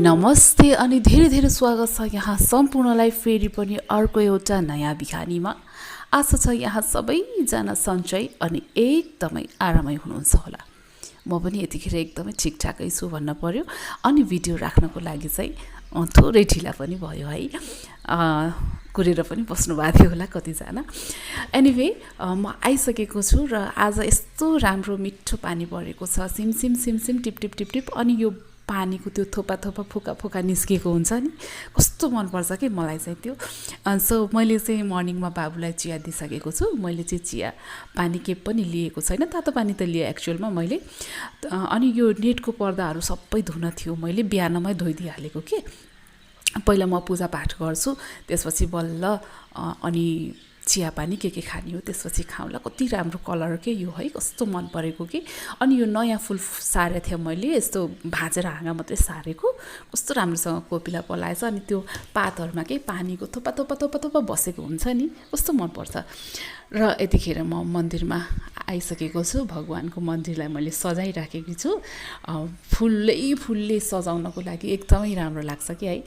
नमस्ते अनि धेरै धेरै स्वागत छ यहाँ सम्पूर्णलाई फेरि पनि अर्को एउटा नयाँ बिहानीमा। आशा छ यहाँ सबैजना सन्चै अनि एकदमै आरामै हुनुहुन्छ होला। म पनि यतिखेर एकदमै ठिकठाकै छु भन्न पर्यो। अनि भिडियो राख्नको लागि चाहिँ थोरै ढिला पनि भयो है। कुरेर पनि बस्नु भएको थियो होला कतिजना। एनिवे म आइसकेको छु र आज यस्तो राम्रो मिठो पानी परेको छ, सिमसिम सिमसिम टिप टिप टिप टिप। अनि यो पानीको त्यो थोपा थोपा फुका फुका निस्केको हुन्छ नि, कस्तो मनपर्छ कि मलाई चाहिँ त्यो। सो मैले चाहिँ मर्निङमा बाबुलाई चिया दिइसकेको छु। मैले चाहिँ चिया पानी के पनि लिएको छैन, तातो पानी त लिएँ एक्चुअलमा मैले। अनि यो नेटको पर्दाहरू सबै धुन थियो, मैले बिहानमै धोइदिइहालेको कि। पहिला म पूजा पाठ गर्छु, त्यसपछि बल्ल अनि चिया पानी के खाने हो त्यसपछि खाउँला। कति राम्रो कलर के यो है, कस्तो मन परेको कि। अनि यो नयाँ फुल सारेको थियो मैले, यस्तो भाँचेर हाँगा मात्रै सारेको, कस्तो राम्रोसँग कोपिला पलाएछ। अनि त्यो पातहरूमा के पानीको थोपा थोपा थोपा थोपा बसेको हुन्छ नि, कस्तो मनपर्छ। र यतिखेर म मन्दिरमा आइसकेको छु। भगवानको मन्दिरलाई मैले सजाइराखेकी छु। फुलले सजाउनको लागि एकदमै राम्रो लाग्छ कि है।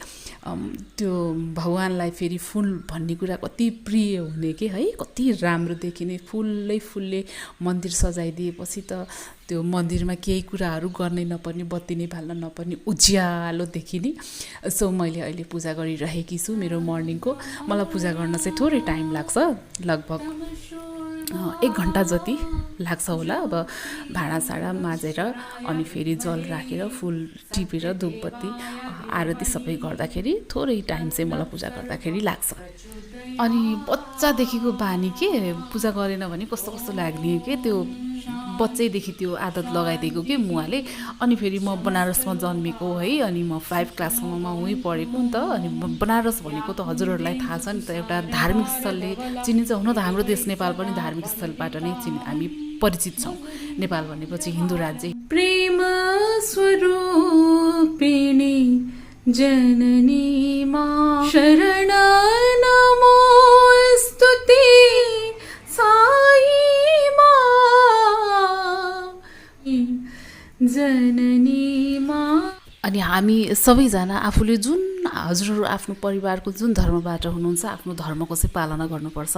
त्यो भगवानलाई फेरि फुल भन्ने कुरा कति प्रिय हुने कि है, कति राम्रो देखिने। फुलले मन्दिर सजाइदिएपछि त त्यो मन्दिरमा केही कुराहरू गर्नै नपर्ने, बत्ती नै बाल्न नपर्ने, उज्यालो देखिने। सो मैले अहिले पूजा गरिरहेकी छु मेरो मर्निङको। मलाई पूजा गर्न चाहिँ थोरै टाइम लाग्छ, लगभग 1 घन्टा जति लाग्छ होला। अब भाँडासाँडा माझेर अनि फेरि जल राखेर फुल टिपेर धुपबत्ती आरती सबै गर्दाखेरि थोरै टाइम चाहिँ मलाई पूजा गर्दाखेरि लाग्छ। अनि बच्चादेखिको बानी के पूजा गरेन भने कस्तो कस्तो लाग्ने के, त्यो बच्चैदेखि त्यो आदत लगाइदिएको कि मुवाले। अनि फेरि म बनारसमा जन्मेको है, अनि म 5 क्लाससम्ममा उहीँ पढेको नि त। अनि बनारस भनेको त हजुरहरूलाई थाहा छ नि त, एउटा धार्मिक स्थलले चिनिन्छ। हुन त हाम्रो देश नेपाल पनि धार्मिक स्थलबाट नै हामी परिचित छौँ। नेपाल भनेपछि हिन्दू राज्य। प्रेम स्वरूपिणी जननी मा शरण नमोस्तुते साई मा जननी मा। अनि हामी सबैजना आफूले जुन हजुरहरू आफ्नो परिवारको जुन धर्मबाट हुनुहुन्छ, आफ्नो धर्मको चाहिँ पालना गर्नुपर्छ।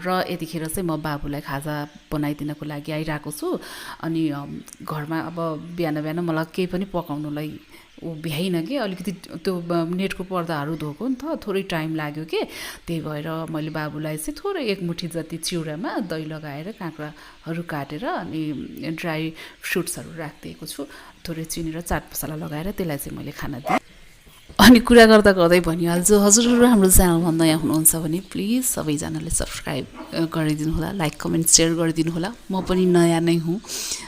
र यतिखेर चाहिँ म बाबुलाई खाजा बनाइदिनको लागि आइरहेको छु। अनि घरमा अब बिहान बिहान मलाई केही पनि पकाउनुलाई भ्याइन कि, अलिकति त्यो नेटको पर्दाहरू धोएको नि त, थोरै टाइम लाग्यो कि। त्यही भएर मैले बाबुलाई चाहिँ थोरै 1 मुठी जति चिउरामा दही लगाएर काँक्राहरू काटेर अनि ड्राई फ्रुट्सहरू राखिदिएको छु। थोरै चिनी र चाट मसला लगाएर त्यसलाई चाहिँ मैले खाना दिएँ। अनि कुरा गर्दा गर्दै भनिहाल्छु, हजुरहरू हाम्रो च्यानलमा नयाँ हुनुहुन्छ भने प्लिज सबैजनाले सब्सक्राइब गरिदिनु होला, लाइक कमेन्ट सेयर गरिदिनु होला। म पनि नयाँ नै हुँ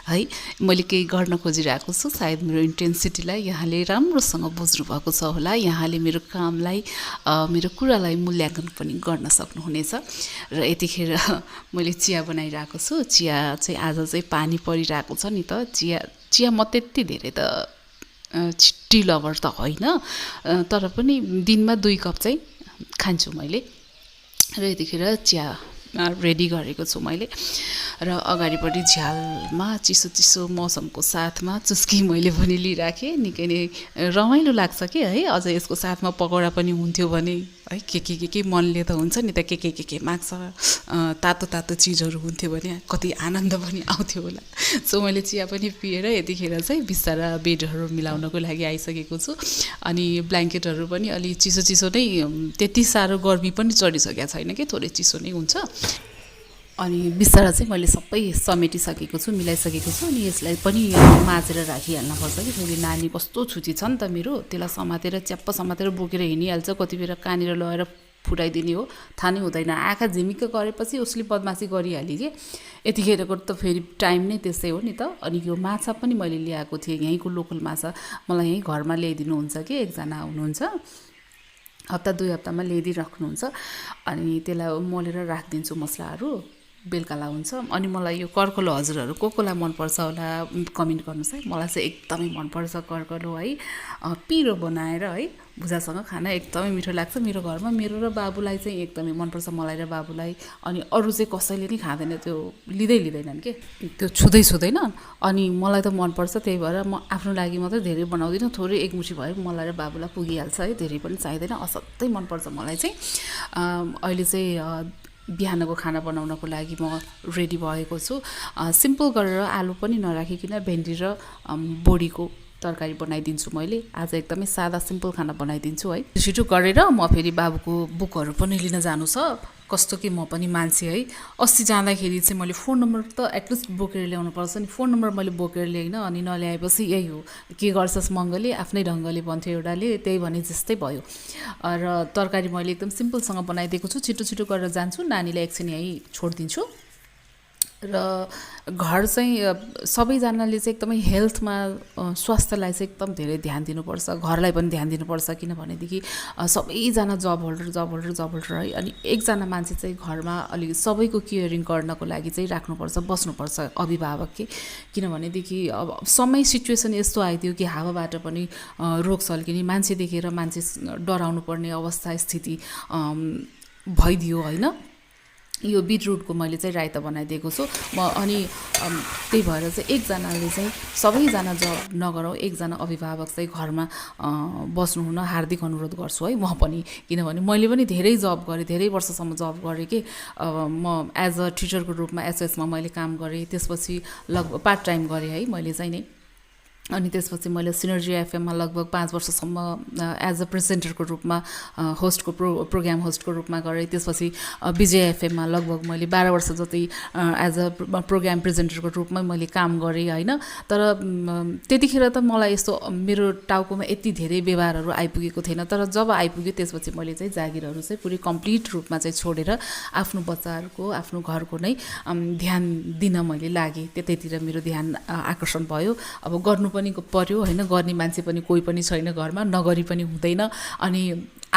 है, मैले केही गर्न खोजिरहेको छु। सायद मेरो इन्टेन्सिटीलाई यहाँले राम्रोसँग बुझ्नु भएको छ होला। यहाँले मेरो कामलाई मेरो कुरालाई मूल्याङ्कन पनि गर्न सक्नुहुनेछ। र यतिखेर मैले चिया बनाइरहेको छु। चिया चाहिँ आज चाहिँ पानी परिरहेको छ नि त। चिया म त्यति धेरै त टी लभर त होइन, तर पनि दिनमा 2 कप चाहिँ खान्छु मैले। र यतिखेर चिया रेडी गरेको छु मैले। र अगाडिपट्टि झ्यालमा चिसो चिसो मौसमको साथमा चुस्की मैले पनि लिइराखेँ। निकै नै रमाइलो लाग्छ कि है। अझ यसको साथमा पकौडा पनि हुन्थ्यो भने है, के मनले त हुन्छ नि त, के माग्छ। तातो तातो चिजहरू हुन्थ्यो भने कति आनन्द पनि आउँथ्यो होला। सो मैले चिया पनि पिएर यतिखेर चाहिँ बिस्तारा बेडहरू मिलाउनको लागि आइसकेको छु। अनि ब्ल्याङ्केटहरू पनि अलि चिसो नै, त्यति साह्रो गर्मी पनि चढिसकेको छैन कि, थोरै चिसो नै हुन्छ। अनि बिस्तारा चाहिँ मैले सबै समेटिसकेको छु, मिलाइसकेको छु। अनि यसलाई पनि माझेर राखिहाल्नुपर्छ कि, फेरि नानी कस्तो छुची छ नि त मेरो, त्यसलाई समातेर च्याप्प समातेर बोकेर हिँडिहाल्छ। कति बेला कहाँनिर लगेर फुटाइदिने हो थाहा नै हुँदैन। आँखा झिमिक्क गरेपछि उसले बदमासी गरिहाल्यो कि। यतिखेरको त फेरि टाइम नै त्यसै हो नि त। अनि यो माछा पनि मैले ल्याएको थिएँ, यहीँको लोकल माछा मलाई यहीँ घरमा ल्याइदिनुहुन्छ कि एकजना हुनुहुन्छ। हप्ता 2 हप्तामा ल्याइदिइ राख्नुहुन्छ अनि त्यसलाई मोलेर राखिदिन्छु मसलाहरू बेलुका हुन्छ अनि मलाई यो कर्कलो हजुरहरू कोलाई मनपर्छ होला कमेन्ट गर्नुहोस् है मलाई चाहिँ एकदमै मनपर्छ कर्कलो है पिरो बनाएर है भुजासँग खाना एकदमै मिठो लाग्छ मेरो घरमा मेरो र बाबुलाई चाहिँ एकदमै मनपर्छ मलाई र बाबुलाई अनि अरू चाहिँ कसैले नि खाँदैन त्यो लिँदैनन् के त्यो छुँदैन अनि मलाई त मनपर्छ त्यही भएर म आफ्नो लागि मात्रै धेरै बनाउँदिनँ थोरै एकमुठी भयो मलाई र बाबुलाई पुगिहाल्छ है धेरै पनि चाहिँदैन असाध्यै मनपर्छ मलाई चाहिँ अहिले चाहिँ बिहानको खाना बनाउनको लागि म रेडी भएको छु सिम्पल गरेर आलु पनि नराखिकन भेन्डी र बोडीको तरकारी बनाइदिन्छु मैले आज एकदमै सादा सिम्पल खाना बनाइदिन्छु है छिटो गरेर म फेरि बाबुको बुकहरू पनि लिन जानु छ कस्तो कि म पनि मान्छे है अस्ति जाँदाखेरि चाहिँ मैले फोन नम्बर त एटलिस्ट बोकेर ल्याउनु पर्छ नि फोन नम्बर मैले बोकेर ल्याइनँ अनि नल्याएपछि यही हो के गर्छस् मङ्गले आफ्नै ढङ्गले भन्थ्यो एउटाले त्यही भने जस्तै भयो र तरकारी मैले एकदम सिम्पलसँग बनाइदिएको छु छिटो गरेर जान्छु नानीलाई एकछिन यहीँ छोडिदिन्छु र घर चाहिँ सबैजनाले चाहिँ एकदमै हेल्थमा स्वास्थ्यलाई चाहिँ एकदम धेरै ध्यान दिनुपर्छ घरलाई पनि ध्यान दिनुपर्छ किनभनेदेखि सबैजना जब होल्डर है अनि एकजना मान्छे चाहिँ घरमा अलिक सबैको केयरिङ गर्नको लागि चाहिँ राख्नुपर्छ बस्नुपर्छ अभिभावक के किनभनेदेखि अब समय सिचुएसन यस्तो आइदियो कि हावाबाट पनि रोग सल्किने मान्छे देखेर मान्छे डराउनु पर्ने अवस्था स्थिति भइदियो होइन यो बिटरुटको मैले चाहिँ रायता बनाइदिएको छु म अनि त्यही भएर चाहिँ एकजनाले चाहिँ सबैजना जब नगरौँ एकजना अभिभावक चाहिँ घरमा बस्नु हुन हार्दिक अनुरोध गर्छु है म पनि किनभने मैले पनि धेरै जब गरेँ धेरै वर्षसम्म जब गरेँ कि म एज अ टिचरको रूपमा एसएसमा मैले काम गरेँ त्यसपछि लगभग पार्ट टाइम गरेँ है मैले चाहिँ नै अनि त्यसपछि मैले सिनर्जी एफएममा लगभग 5 वर्षसम्म एज अ प्रेजेन्टरको रूपमा होस्टको प्रोग्राम होस्टको रूपमा गरेँ त्यसपछि विजय एफएममा लगभग मैले 12 वर्ष जति एज अ प्रोग्राम प्रेजेन्टरको रूपमा मैले काम गरेँ होइन तर त्यतिखेर त मलाई यस्तो मेरो टाउकोमा यति धेरै व्यवहारहरू आइपुगेको थिएन तर जब आइपुग्यो त्यसपछि मैले चाहिँ जागिरहरू चाहिँ पुरै कम्प्लिट रूपमा चाहिँ छोडेर आफ्नो बच्चाहरूको आफ्नो घरको नै ध्यान दिन मैले लागेँ त्यतैतिर मेरो ध्यान आकर्षण भयो अब गर्नु पनि पर्यो हैन गर्ने मान्छे पनि कोही पनि छैन घरमा नगरी पनि हुँदैन अनि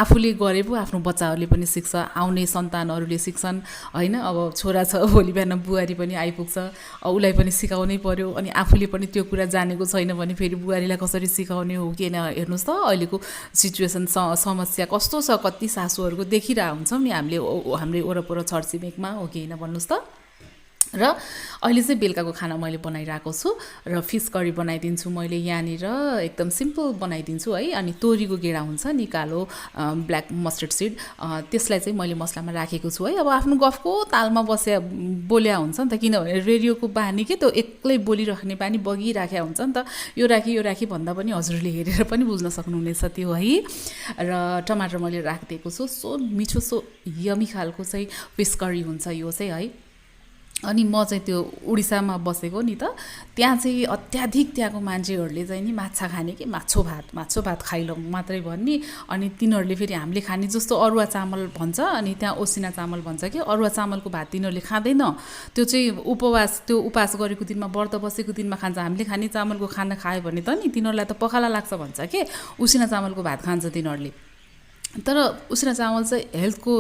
आफूले गरे पो आफ्नो बच्चाहरूले पनि सिक्छ आउने सन्तानहरूले सिक्छन् हैन अब छोरा छ भोलि बिहान बुहारी पनि आइपुग्छ उलाई पनि सिकाउनै पर्यो अनि आफूले पनि त्यो कुरा जानेको छैन भने फेरि बुहारीलाई कसरी सिकाउने हो कि हैन हेर्नुस् त अहिलेको सिचुएसन समस्या कस्तो छ कति सासूहरूको देखिरा हुन्छौं नि हामीले वरपर छरछिमेकमा हो कि हैन भन्नुस् त र अहिले चाहिँ बेलुकाको खाना मैले बनाइरहेको छु र फिस करी बनाइदिन्छु मैले यहाँनिर एकदम सिम्पल बनाइदिन्छु है अनि तोरीको गेडा हुन्छ नि कालो ब्ल्याक मस्टर्ड सिड त्यसलाई चाहिँ मैले मसलामा राखेको छु है अब आफ्नो गफको तालमा बोल्या हुन्छ नि त किनभने रेडियोको बानी के त्यो एक्लै बोलिराख्ने बानी बगिराख्या हुन्छ नि त यो राखी भन्दा पनि हजुरले हेरेर पनि बुझ्न सक्नुहुनेछ त्यो है र टमाटर मैले राखिदिएको छु सो मिठो सो यमी खालको चाहिँ फिस करी हुन्छ यो चाहिँ है अनि म चाहिँ त्यो उडिसामा बसेको नि त त्यहाँ चाहिँ अत्याधिक त्यहाँको मान्छेहरूले चाहिँ नि माछा खाने कि माछो भात खाइलौँ मात्रै भन्ने अनि तिनीहरूले फेरि हामीले खाने जस्तो अरुवा चामल भन्छ अनि त्यहाँ ओसिना चामल भन्छ कि अरुवा चामलको भात तिनीहरूले खाँदैन त्यो चाहिँ उपास गरेको दिनमा व्रत बसेको दिनमा खान्छ हामीले खाने चामलको खाना खायो भने त नि तिनीहरूलाई त पखाला लाग्छ भन्छ के उसिना चामलको भात खान्छ तिनीहरूले तर उसिना चामल चाहिँ हेल्थको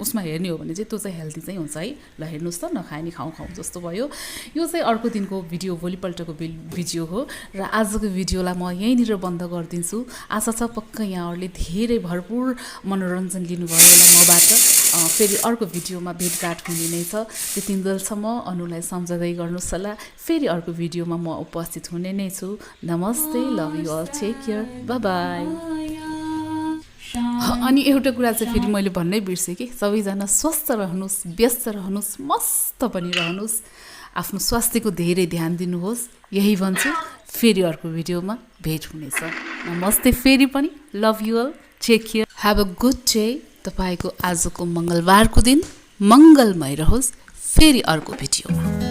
उसमा हेर्ने हो भने चाहिँ त्यो चाहिँ हेल्दी चाहिँ हुन्छ है ल हेर्नुस् त नखाए नि खाउँ जस्तो भयो यो चाहिँ अर्को दिनको भिडियो भोलिपल्टको भिडियो हो र आजको भिडियोलाई म यहीँनिर बन्द गरिदिन्छु आशा छ पक्का यहाँहरूले धेरै भरपूर मनोरञ्जन लिनुभयो होला मबाट फेरि अर्को भिडियोमा भेटघाट हुने नै छ त्यतिन्जेलसम्म अनुलाई सम्झँदै गर्नुहोस् होला फेरि अर्को भिडियोमा म उपस्थित हुने नै छु नमस्ते love you all take care bye bye अनि एउटा कुरा चाहिँ फेरि मैले भन्नै बिर्सेँ कि सबैजना स्वस्थ रहनुहोस् व्यस्त रहनुहोस् मस्त पनि रहनुहोस् आफ्नो स्वास्थ्यको धेरै ध्यान दिनुहोस् यही भन्छु फेरि अर्को भिडियोमा भेट हुनेछ नमस्ते फेरि पनि love you all take care have a good day तपाईको आजको मङ्गलबारको दिन मङ्गलमय रहोस् फेरि अर्को भिडियोमा